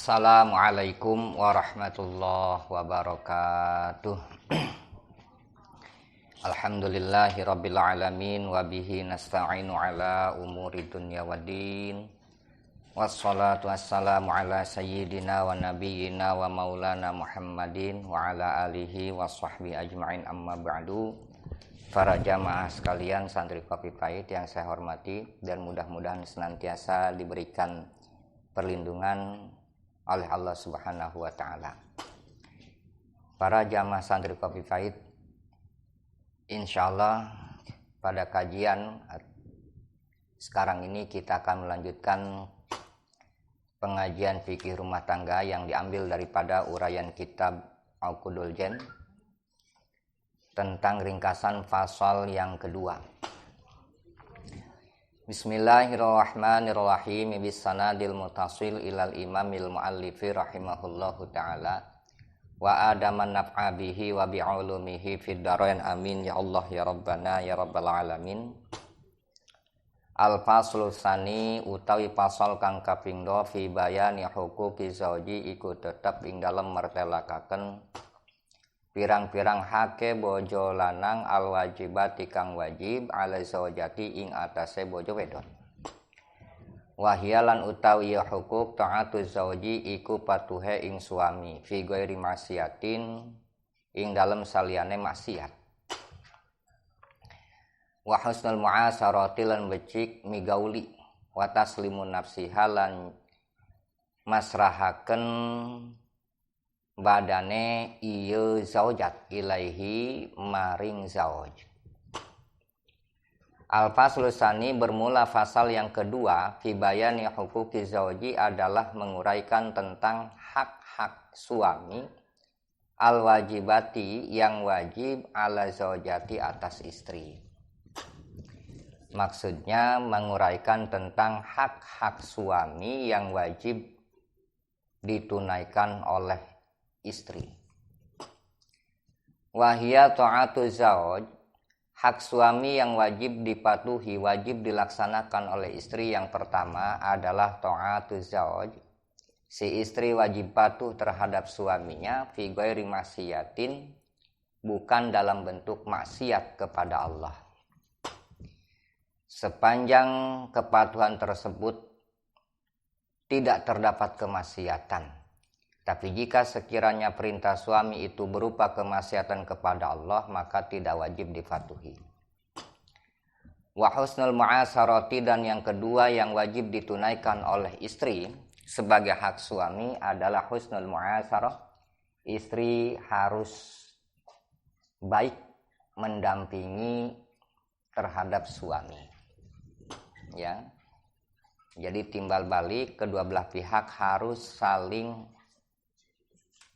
Assalamualaikum warahmatullahi wabarakatuh. Alhamdulillahirabbil alamin wa bihi nasta'inu ala umuri dunya waddin. Wassalatu wassalamu ala sayyidina wa nabiyyina wa maulana Muhammadin wa ala alihi wa sahbihi ajma'in, amma ba'du. Para jamaah sekalian, santri Kopi Pahit yang saya hormati dan mudah-mudahan senantiasa diberikan perlindungan oleh Allah Subhanahu wa taala. Para jamaah santri Kopi Pahit, insyaallah pada kajian sekarang ini kita akan melanjutkan pengajian fikih rumah tangga yang diambil daripada uraian kitab Uqudul Jan tentang ringkasan fasal yang kedua. Bismillahirrahmanirrahim. Bisanadil mutasil ilal imamil muallifi rahimahullahu ta'ala wa adaman naf'a bihi wa bi'ulumihi fid darain amin ya Allah ya Rabbana ya Rabbal alamin. Al-faslu tsani utawi pasal kang kaping 2 fi bayani huquqi zauji iku tetep ing dalem mertelakaken pirang-pirang hake bojo lanang al wajibati kang wajib ala zaujati ing atase bojo wedon. Wahyalan utawi ya hukuk ta'atu zauji iku patuhe ing suami fi ghairi maksiatin ing dalem saliyane maksiat. Wa husnul mu'asarati lan becik migauli wa taslimun nafsiha lan masrahaken badane ieu zaujat ilaihi maring zauj. Al-faslu tsani bermula fasal yang kedua fi bayani huquqi zauji adalah menguraikan tentang hak-hak suami al-wajibati yang wajib ala zaujati atas istri. Maksudnya menguraikan tentang hak-hak suami yang wajib ditunaikan oleh istri. Wahia ta'atu zauj, hak suami yang wajib dipatuhi, wajib dilaksanakan oleh istri yang pertama adalah ta'atu zauj. Si istri wajib patuh terhadap suaminya fi ghairi maksiatin, bukan dalam bentuk maksiat kepada Allah. Sepanjang kepatuhan tersebut tidak terdapat kemaksiatan. Tapi jika sekiranya perintah suami itu berupa kemaksiatan kepada Allah, maka tidak wajib dipatuhi. Wa husnul mu'asarati, dan yang kedua yang wajib ditunaikan oleh istri sebagai hak suami adalah husnul mu'asarah. Istri harus baik mendampingi terhadap suami. Ya. Jadi timbal balik kedua belah pihak harus saling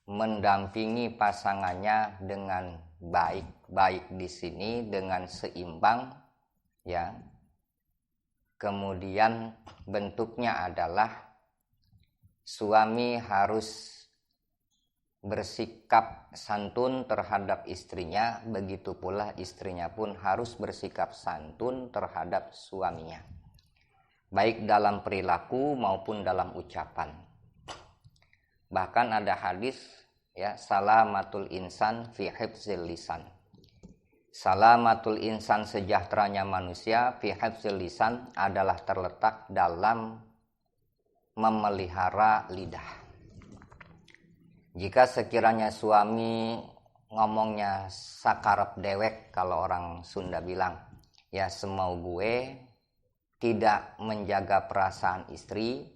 mendampingi pasangannya dengan baik di sini dengan seimbang, ya. Kemudian bentuknya adalah suami harus bersikap santun terhadap istrinya, begitu pula istrinya pun harus bersikap santun terhadap suaminya, baik dalam perilaku maupun dalam ucapan. Bahkan ada hadis, ya, salamatul insan fi hifzil lisan. Salamatul insan, sejahteranya manusia, fi hifzil lisan adalah terletak dalam memelihara lidah. Jika sekiranya suami ngomongnya sakarep dewek, kalau orang Sunda bilang, ya semau gue, tidak menjaga perasaan istri,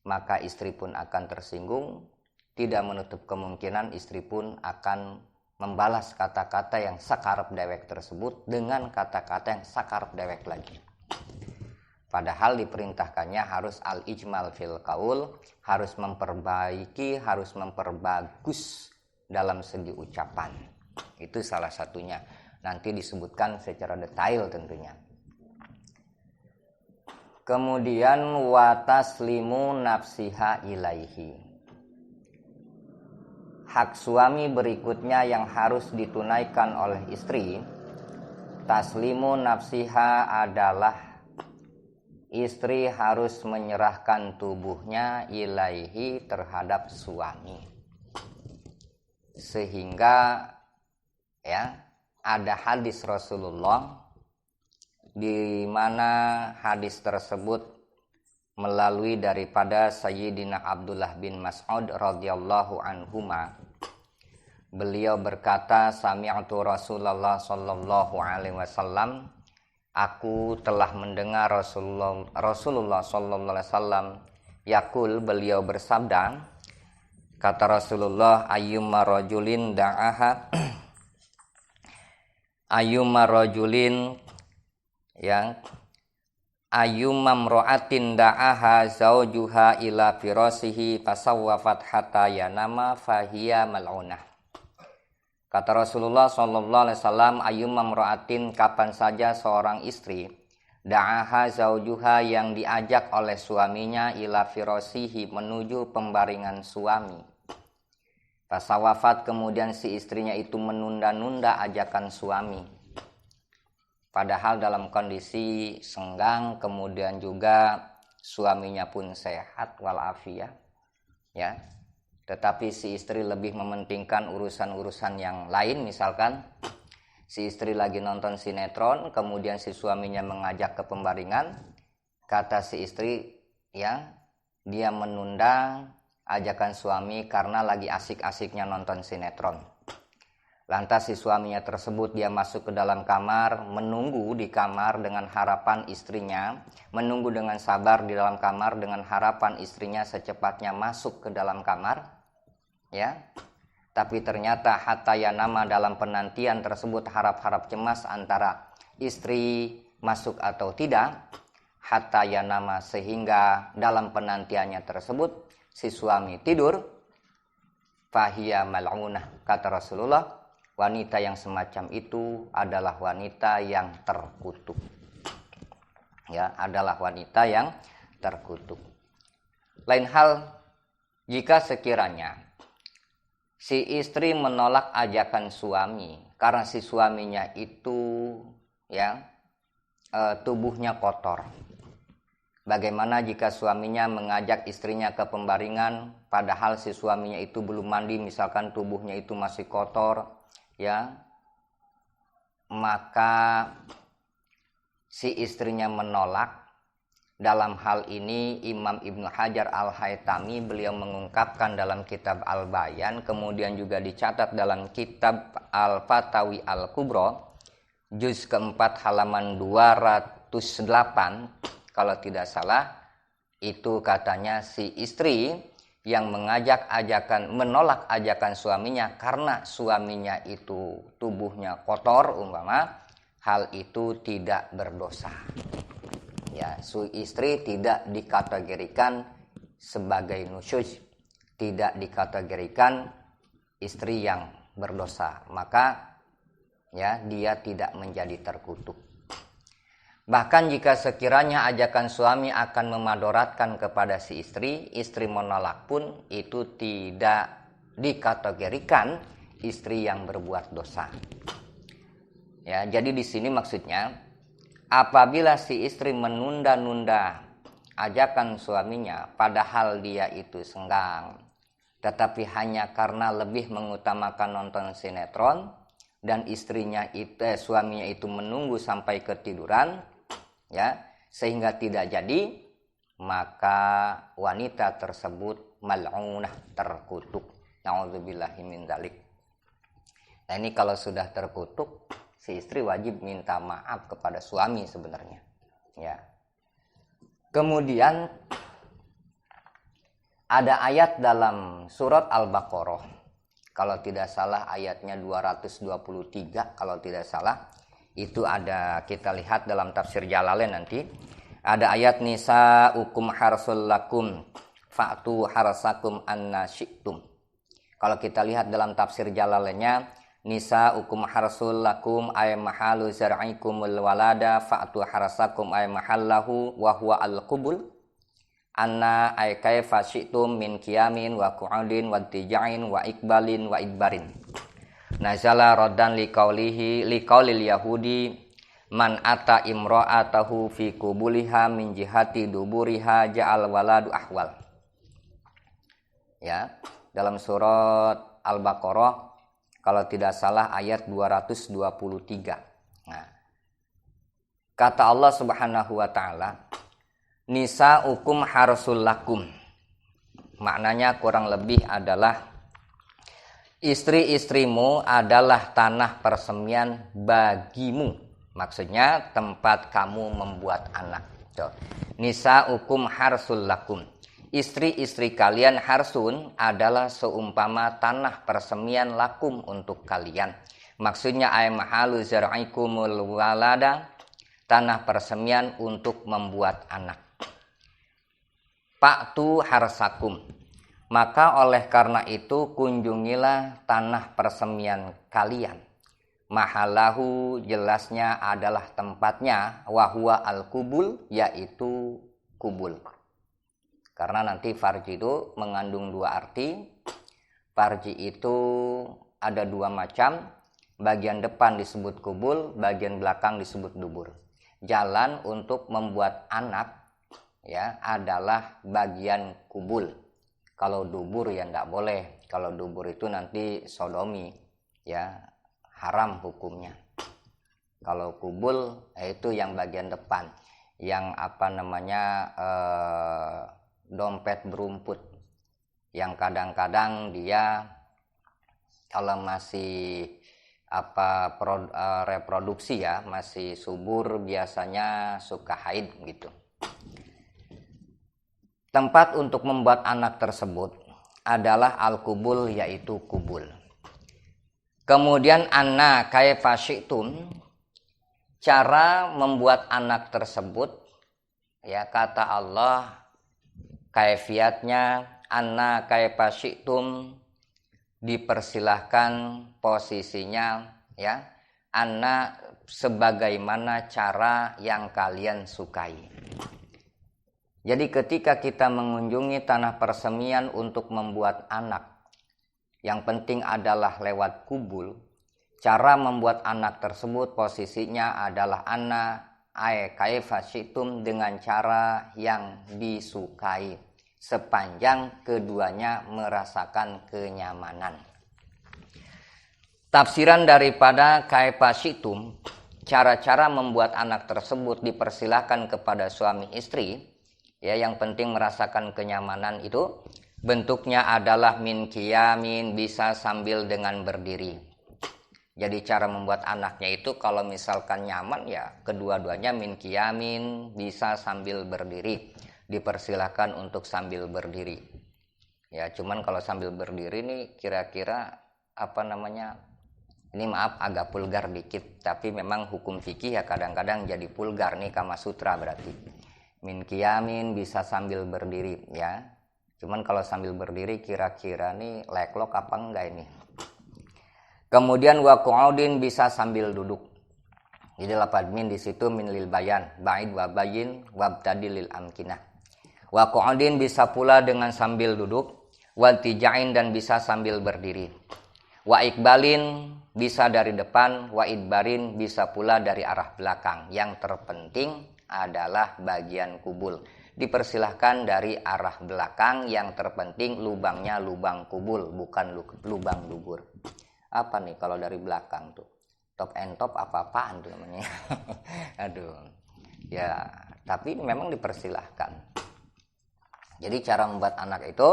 maka istri pun akan tersinggung. Tidak menutup kemungkinan istri pun akan membalas kata-kata yang sakarep dewek tersebut dengan kata-kata yang sakarep dewek lagi. Padahal diperintahkannya harus al-ijmal fil qaul, harus memperbaiki, harus memperbagus dalam segi ucapan. Itu salah satunya. Nanti disebutkan secara detail tentunya. Kemudian wa taslimu nafsiha ilaihi. Hak suami berikutnya yang harus ditunaikan oleh istri, taslimu nafsiha adalah istri harus menyerahkan tubuhnya ilaihi terhadap suami. Sehingga ya ada hadis Rasulullah di mana hadis tersebut melalui daripada Sayyidina Abdullah bin Mas'ud radhiyallahu anhuma. Beliau berkata, sami'tu Rasulullah sallallahu alaihi wasallam, aku telah mendengar Rasulullah sallallahu alaihi wasallam yaqul, beliau bersabda, kata Rasulullah, ayyumma rajulin da'aha ayyumma rajulin yang ayyumam ro'atin da'aha zaujuha ila firasihi fasawwafat hatta yanama fahiya mal'unah. Kata Rasulullah sallallahu alaihi wasallam, ayyumam ro'atin, kapan saja seorang istri da'aha zaujuha yang diajak oleh suaminya ila firasihi menuju pembaringan suami. Fasawwafat, kemudian si istrinya itu menunda-nunda ajakan suami. Padahal dalam kondisi senggang, kemudian juga suaminya pun sehat walafiat, ya. Tetapi si istri lebih mementingkan urusan-urusan yang lain, misalkan si istri lagi nonton sinetron, kemudian si suaminya mengajak ke pembaringan, kata si istri, ya, dia menunda ajakan suami karena lagi asik-asiknya nonton sinetron. Lantas si suaminya tersebut dia masuk ke dalam kamar, menunggu di kamar dengan harapan istrinya, menunggu dengan sabar di dalam kamar dengan harapan istrinya secepatnya masuk ke dalam kamar, ya. Tapi ternyata hatta yanama, dalam penantian tersebut harap-harap cemas antara istri masuk atau tidak, hatta yanama, sehingga dalam penantiannya tersebut si suami tidur, fahiya mal'unah, kata Rasulullah, wanita yang semacam itu adalah wanita yang terkutuk. Ya, adalah wanita yang terkutuk. Lain hal jika sekiranya si istri menolak ajakan suami karena si suaminya itu ya tubuhnya kotor. Bagaimana jika suaminya mengajak istrinya ke pembaringan padahal si suaminya itu belum mandi, misalkan tubuhnya itu masih kotor, ya, maka si istrinya menolak. Dalam hal ini Imam Ibnu Hajar Al-Haytami beliau mengungkapkan dalam kitab Al-Bayan, kemudian juga dicatat dalam kitab Al-Fatawi Al-Kubra juz keempat halaman 208 kalau tidak salah. Itu katanya si istri yang menolak ajakan suaminya karena suaminya itu tubuhnya kotor umpama, hal itu tidak berdosa. Ya, istri tidak dikategorikan sebagai nusyuz, tidak dikategorikan istri yang berdosa, maka ya dia tidak menjadi terkutuk. Bahkan jika sekiranya ajakan suami akan memadoratkan kepada si istri, istri menolak pun itu tidak dikategorikan istri yang berbuat dosa. Ya, jadi di sini maksudnya apabila si istri menunda-nunda ajakan suaminya padahal dia itu senggang, tetapi hanya karena lebih mengutamakan nonton sinetron dan suaminya itu menunggu sampai ketiduran, ya, sehingga tidak jadi, maka wanita tersebut mal'unah, terkutuk. Na'udzubillahi min dzalik. Nah, ini kalau sudah terkutuk, si istri wajib minta maaf kepada suami sebenarnya, ya. Kemudian ada ayat dalam surat Al-Baqarah, kalau tidak salah ayatnya 223 kalau tidak salah. Itu ada, kita lihat dalam tafsir Jalalain nanti. Ada ayat nisa'ukum harsul lakum fa'tu harsakum anna syi'tum. Kalau kita lihat dalam tafsir Jalalainnya, nisa'ukum harsul lakum ay mahalu zar'ikumul walada fa'tu harsakum ay mahallahu wa huwa al-qubul. Anna ay kaifa syi'tum min qiyamin wa qu'udin wa tija'in wa ikbalin wa idbarin. Nazala raddan liqaulil yahudi man ata imra'atahu fi kubuliha min jihati duburiha ja'al waladu ahwal. Ya, dalam surat Al-Baqarah kalau tidak salah ayat 223. Nah, kata Allah Subhanahu wa taala, nisa'ukum harsul lakum. Maknanya kurang lebih adalah istri-istrimu adalah tanah persemian bagimu. Maksudnya tempat kamu membuat anak. Nisa'ukum harsul lakum. Istri-istri kalian harsun adalah seumpama tanah persemian lakum untuk kalian. Maksudnya ay mahalu zar'ikumul walada, tanah persemian untuk membuat anak. Fa'tu harsakum. Maka oleh karena itu kunjungilah tanah persemian kalian. Mahalahu jelasnya adalah tempatnya, wahwa al-kubul, yaitu kubul. Karena nanti farji itu mengandung dua arti. Farji itu ada dua macam. Bagian depan disebut kubul, bagian belakang disebut dubur. Jalan untuk membuat anak ya adalah bagian kubul. Kalau dubur ya tidak boleh. Kalau dubur itu nanti sodomi, ya haram hukumnya. Kalau kubul itu yang bagian depan, yang dompet berumput, yang kadang-kadang dia kalau masih reproduksi ya, masih subur biasanya suka haid gitu. Tempat untuk membuat anak tersebut adalah al-kubul, yaitu kubul. Kemudian anna kaifa syi'tum, cara membuat anak tersebut ya kata Allah kaifiatnya anna kaifa syi'tum, dipersilahkan posisinya ya anna sebagaimana cara yang kalian sukai. Jadi ketika kita mengunjungi tanah persemian untuk membuat anak, yang penting adalah lewat kubul. Cara membuat anak tersebut posisinya adalah anna ay kaifa syi'tum, dengan cara yang disukai sepanjang keduanya merasakan kenyamanan. Tafsiran daripada kaifa syi'tum, cara-cara membuat anak tersebut dipersilahkan kepada suami istri. Ya, yang penting merasakan kenyamanan itu bentuknya adalah min qiyamin, bisa sambil dengan berdiri. Jadi cara membuat anaknya itu kalau misalkan nyaman ya kedua-duanya min qiyamin, bisa sambil berdiri. Dipersilahkan untuk sambil berdiri. Ya, cuman kalau sambil berdiri nih kira-kira ini maaf agak vulgar dikit, tapi memang hukum fikih ya kadang-kadang jadi vulgar nih, Kama Sutra berarti. Min qiyamin, bisa sambil berdiri ya. Cuman kalau sambil berdiri kira-kira nih leklok apa enggak ini. Kemudian wa qu'udin, bisa sambil duduk. Jadi lafaz min di situ min lil bayan, ba'id wa bayin wabtadi lil amkinah. Wa qu'udin bisa pula dengan sambil duduk, wa tijain dan bisa sambil berdiri. Wa ikbalin bisa dari depan, wa idbarin bisa pula dari arah belakang. Yang terpenting adalah bagian kubul. Dipersilahkan dari arah belakang, yang terpenting lubangnya lubang kubul, bukan lubang dubur. Apa nih kalau dari belakang tuh? Top and top apa-apaan tuh namanya? Aduh. Ya, tapi memang dipersilahkan. Jadi cara membuat anak itu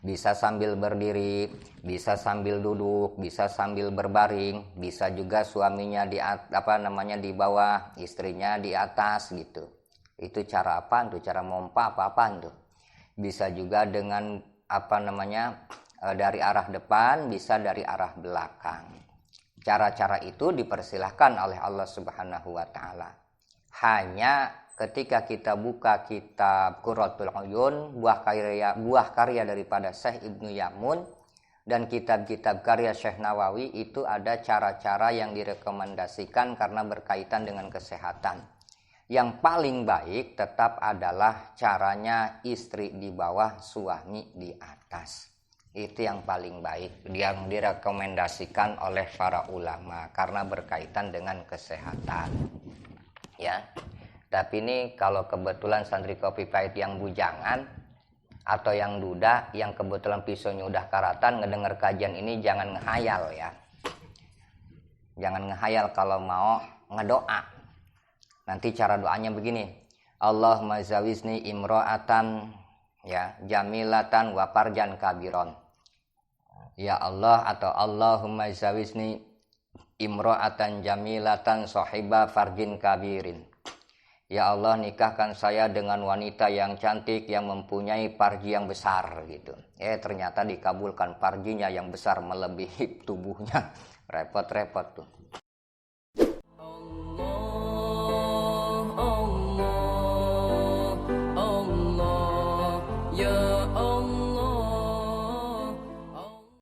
bisa sambil berdiri, bisa sambil duduk, bisa sambil berbaring, bisa juga suaminya di bawah, istrinya di atas gitu. Itu cara apa tuh? Cara mompa apa-apaan tuh? Bisa juga dengan dari arah depan, bisa dari arah belakang. Cara-cara itu dipersilahkan oleh Allah Subhanahu wa taala. Hanya ketika kita buka kitab Qurratul Uyun, buah karya daripada Syekh Ibnu Yamun, dan kitab-kitab karya Syekh Nawawi, itu ada cara-cara yang direkomendasikan karena berkaitan dengan kesehatan. Yang paling baik tetap adalah caranya istri di bawah, suami di atas. Itu yang paling baik, yang direkomendasikan oleh para ulama karena berkaitan dengan kesehatan. ya. Tapi ini kalau kebetulan santri kopi pahit yang bujangan atau yang duda, yang kebetulan pisaunya udah karatan, ngedenger kajian ini jangan ngehayal ya. Jangan ngehayal kalau mau ngedoa. Nanti cara doanya begini. Allahumma zawizni imro'atan ya jamilatan wa farjan kabiron. Ya Allah atau Allahumma zawizni imro'atan jamilatan sahiba farjin kabirin. Ya Allah, nikahkan saya dengan wanita yang cantik yang mempunyai farji yang besar gitu. Ternyata dikabulkan, farjinya yang besar melebihi tubuhnya. Repot-repot tuh. Allah, Allah, ya Allah.